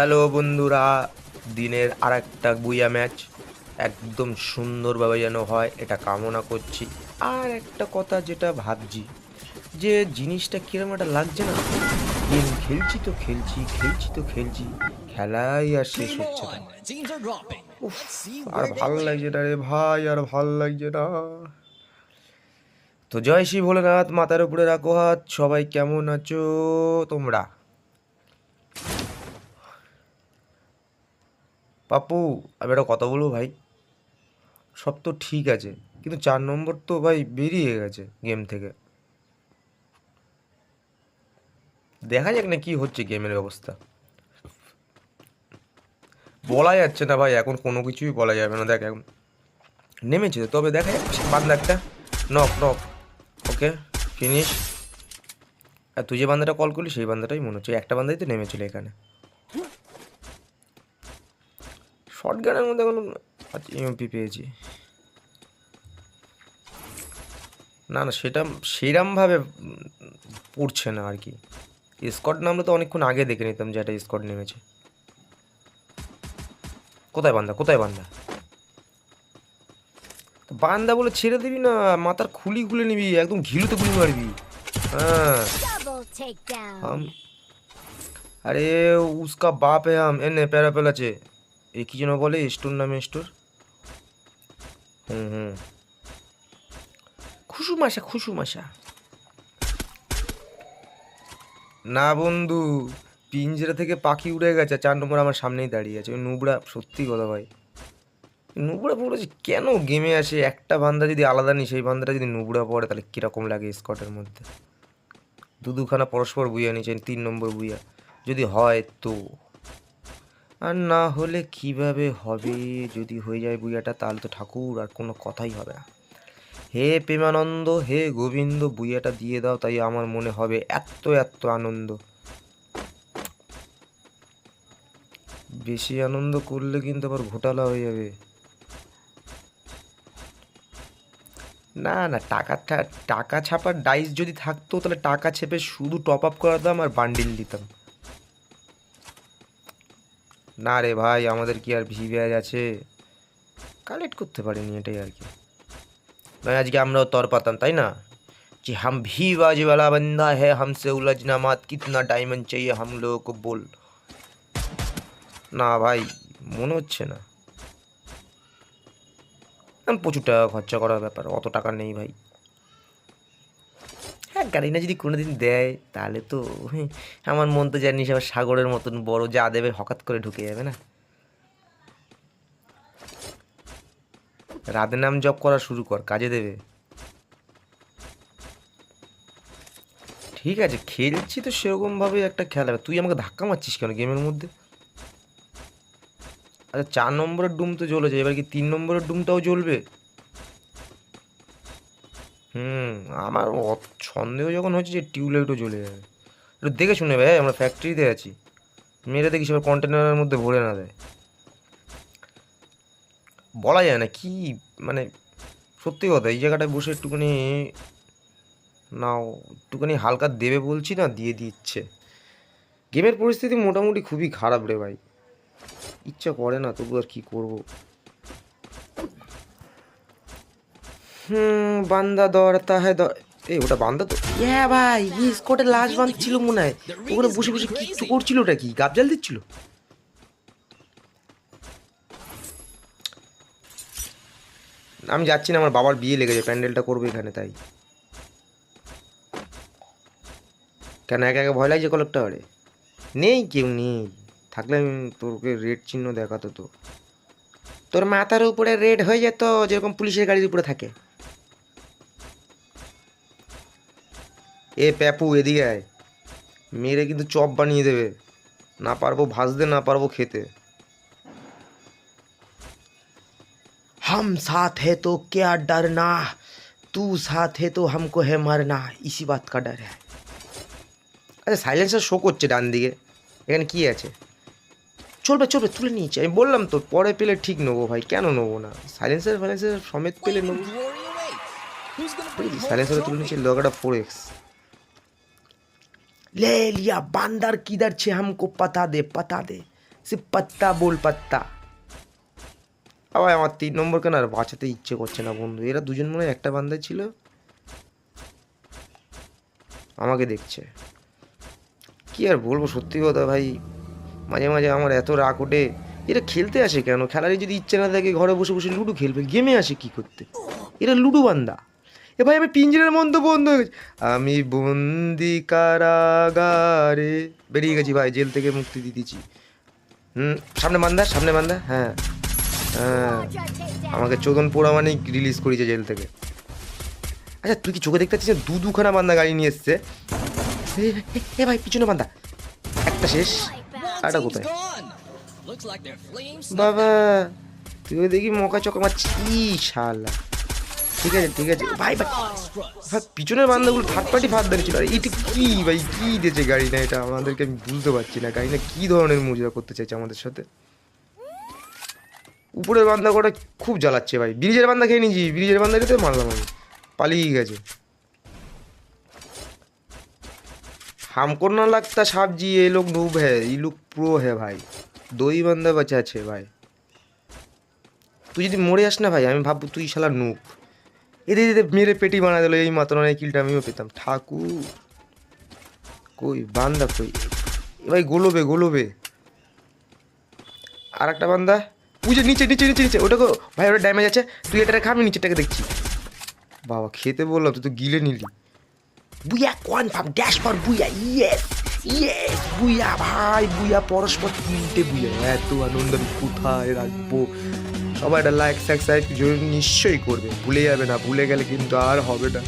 Hello বন্ধুরা, দিনের আর একটা গুইয়া ম্যাচ একদম সুন্দরভাবে যেন হয় এটা কামনা করছি। আর একটা কথা যেটা ভাবছি, যে জিনিসটা কিরম একটা লাগছে না, গেম খেলছি তো খেলছি, খেলছি তো খেলছি, খেলাই আর শেষ হচ্ছে না। উফ, আর ভাল লাগছে না রে ভাই, আর ভাল লাগছে না। তো জয় শ্রী ভোলেনাথ, মাথার উপরে রাখো হাত। সবাই কেমন আছো তোমরা? পাপ্পু, আমি একটা কথা বলবো ভাই। সব তো ঠিক আছে, কিন্তু 4 নম্বর তো ভাই বেরিয়ে গেছে গেম থেকে। দেখা যাক না কি হচ্ছে গেমের ব্যবস্থা। বলা যাচ্ছে না ভাই, এখন কোনো কিছুই বলা যাবে না। দেখ এখন নেমেছে, তবে দেখা যাচ্ছে বান্দা একটা নক নক। ওকে, ফিনিশ। আর তুই যে বান্দাটা কল করলি সেই বান্দাটাই মনে হচ্ছে, একটা বান্দাই তো নেমেছিল এখানে। শর্ট গানের মধ্যে এখন আচ্ছা এমপি পেয়েছি। না না, সেটা সেরমভাবে পড়ছে না আর কি। স্কট নামলে তো অনেকক্ষণ আগে দেখে নিতাম যে একটা স্কট নেমেছে। কোথায় বান্দা, কোথায় বান্দা? বান্দা বলে ছেড়ে দিবি না, মাথার খুলি খুলে নিবি, একদম ঘিলুতে গুলি মারবি। হ্যাঁ হাম, আরে উসকা বাপ হে হাম। এনে প্যারা পেলাছে, এ কি যেন বলে, স্টোর নামে স্টোর। হুম হুম, খুশু মাসা। না বন্ধু, পিঞ্জরা থেকে পাখি উড়ে গেছে, 4 নম্বর আমার সামনেই দাঁড়িয়ে আছে। ওই নুবড়া, সত্যি কথা ভাই, নুবড়া পড়েছে কেন গেমে আসে? একটা বান্দা যদি আলাদা নি, সেই বান্দাটা যদি নুবড়া পড়ে তাহলে কিরকম লাগে স্কটের মধ্যে। দুখানা পরস্পর বুইয়া নিয়েছেন, 3 নম্বর বুইয়া যদি হয় তো। আর না হলে কিভাবে হবে? যদি হয়ে যায় বুইয়াটা তাহলে তো ঠাকুর, আর কোনো কথাই হবে না। হে প্রেমানন্দ, হে গোবিন্দ, বুইয়াটা দিয়ে দাও, তাই আমার মনে হবে এত এত আনন্দ। বেশি আনন্দ করলে কিন্তু আবার ঘোটালা হয়ে যাবে। না না, টাকা ছাপার ডাইস যদি থাকতো তাহলে টাকা ছেপে শুধু টপ আপ করাতাম আর বান্ডিল দিতাম। না রে ভাই, আমাদের কি আর ভি ব্যাজ আছে? কালেক্ট করতে পারিনি, এটাই আর কি। নয় আজকে আমরাও তর পাতাম, তাই না? যে হাম ভি বাজি वाला बंदा है, हमसे उलझना मत, कितना डायमंड चाहिए हम लोगों को बोल। না ভাই, মনে হচ্ছে না। প্রচুর টাকা খরচা করার ব্যাপার, অত টাকা নেই ভাই। হ্যাঁ, গাড়িটা যদি কোনোদিন দেয় তাহলে তো আমার মন তো জানিস আবার সাগরের মতন বড়, যা দেবে হঠাৎ করে ঢুকে যাবে না। রাধে নাম জপ করা শুরু কর, কাজে দেবে। ঠিক আছে, খেলছি তো সেরকমভাবে একটা খেলা। তুই আমাকে ধাক্কা মারছিস কেন গেমের মধ্যে? আচ্ছা, 4 নম্বরের ডুম তো জ্বলেছে, এবার কি 3 নম্বরের ডুমটাও জ্বলবে? হুম, আমার সন্দেহ যখন হচ্ছে যে টিউবলাইটও জ্বলে যাবে। একটু দেখে শুনে ভাই, আমরা ফ্যাক্টরিতে আছি। মেরে দেখিস এবার কন্টেনারের মধ্যে ভরে না দেয়। বলা যায় না কি, মানে সত্যি কথা, এই জায়গাটায় বসে একটুখানি নাও, একটুখানি হালকা দেবে বলছি না, দিয়ে দিচ্ছে। গেমের পরিস্থিতি মোটামুটি খুবই খারাপ রে ভাই, ইচ্ছা করে না, তবু আর কি করব। বান্দা দৌড়াতা হ্যায় এই ওটা বান্দা তো। হ্যাঁ ভাই, ই স্কটের লাশ বাঁধছিল মনে হয়। ওখানে বসে বসে কিচ্ছু করছিল, ওটা কি গাবজাল দিচ্ছিল? আমি যাচ্ছি না, আমার বাবার বিয়ে লেগেছে, প্যান্ডেলটা করবে এখানে, তাই। কেন একা একা ভয় লাগছে কলেক্টরে? নেই, কেউ নেই। থাকলে আমি তোকে রেড চিহ্ন দেখাতো তো। তোর মাথার উপরে রেড হয়ে যেত, যেরকম পুলিশের গাড়ির উপরে থাকে। এ প্যাপু, এদিকে আয়, মেরে কিন্তু চপ বানিয়ে দেবে। না পারবো ভাজতে, না পারবো খেতে। हम साथ है तो क्या डरना, तू साथ है तो हमको है मरना, इसी बात का डर है। আচ্ছা, সাইলেন্সার শো করছে ডান দিকে, এখানে কি আছে? চলবে চলবে, তুলে নিয়েছি, আমি বললাম তো পরে পেলে ঠিক নেবো ভাই, কেন নেবো না? সাইলেন্সার সমেত পেলে নেবো। সাইলেন্সারে তুলে নিয়েছি, লোকাটা 4x। ले लिया, बांदर किधर छे हमको पता दे, पता दे। সে পাত্তা বল পাত্তা। আবার আমার 3 নম্বর কেন আর বাঁচাতে ইচ্ছে করছে না বন্ধু। এরা দুজন মনে হয় একটা বান্দায় ছিল, আমাকে দেখছে। কি আর বলবো, সত্যি কথা ভাই, মাঝে মাঝে আমার এত রাগ ওঠে। এরা খেলতে আসে কেন? খেলারই যদি ইচ্ছে না থাকে ঘরে বসে বসে লুডো খেলবে, গেমে আসে কি করতে? এরা লুডো বান্দা। এ ভাই আমি পিঞ্জরের মধ্যে বন্ধ হয়ে গেছি, আমি বন্দি কারাগারে বেরিয়ে গেছি ভাই, জেল থেকে মুক্তি দিতেছি। সামনে বান্দা, সামনে বান্দা। হ্যাঁ হ্যাঁ, আমাকে চোদন পোড়ামানিক রিলিজ করেছে জেল থেকে। আচ্ছা তুই কি চোখে দেখতে পাচ্ছিস দুখানা বান্দা গাড়ি নিয়ে এসছে? এ ভাই পিছনে বান্দা, একটা শেষ, আরেকটা কোথায়? বাবা তুই দেখি মকা চকা মারছি শালা। ঠিক আছে ঠিক আছে ভাই ভাই, পিছনের বান্দাগুলো থার্ড পার্টি ফাঁদ ধরেছিল। আর এটা কি ভাই, কি দিয়েছে গাড়ি না? এটা আমাদেরকে আমি বুঝতে পারছি না, গাড়ি না কি ধরনের মজা করতে চাইছে আমাদের সাথে। উপরের বান্দা কটা খুব জ্বালাচ্ছে ভাই। ব্রিজের বান্দা খেয়ে নিয়েছি, ব্রিজের বান্দাকে মারলাম আমি, পালিয়ে গেছে। हमको ना लगता साहब जी ये लोग नूब है, ये लोग प्रो है भाई। 2 ही बंदा बचा আছে ভাই। তুই যদি মরে যাস না ভাই, আমি ভাববো তুই শালা নুব। এদের এদের মেরে পেটি বানা দিল, এই মাত্র এই কিলটা আমিও পেতাম। ঠাকুর কই বান্দা কই? এ ভাই গোলবে গোলবে। আর একটা বান্দা বুঝে নিচে নিচে নিচে নিচে, ওটাকে ভাই ওটা ড্যামেজ আছে, তুই এটাকে খাবি, নিচেটাকে দেখছি। বাবা খেতে বললাম তুই তো গিলে নিলি। বুয়া কনফার্ম ড্যাশ ফর বুয়া, ইয়েস ইয়েস বুয়া ভাই, বুয়া পরস্পর 3টে বুয়া। এত আনন্দ আমি কোথায় রাখবো? সবাই একটা লাইক সাবস্ক্রাইব নিশ্চয়ই করবে, ভুলে যাবে না, ভুলে গেলে কিন্তু আর হবে না।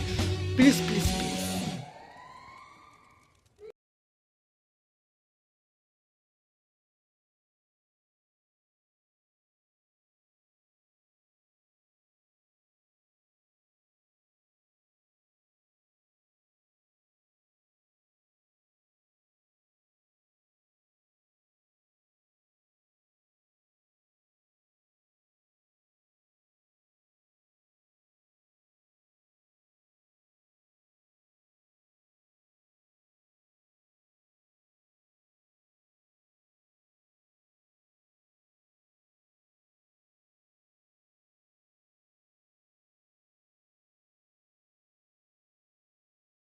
Please please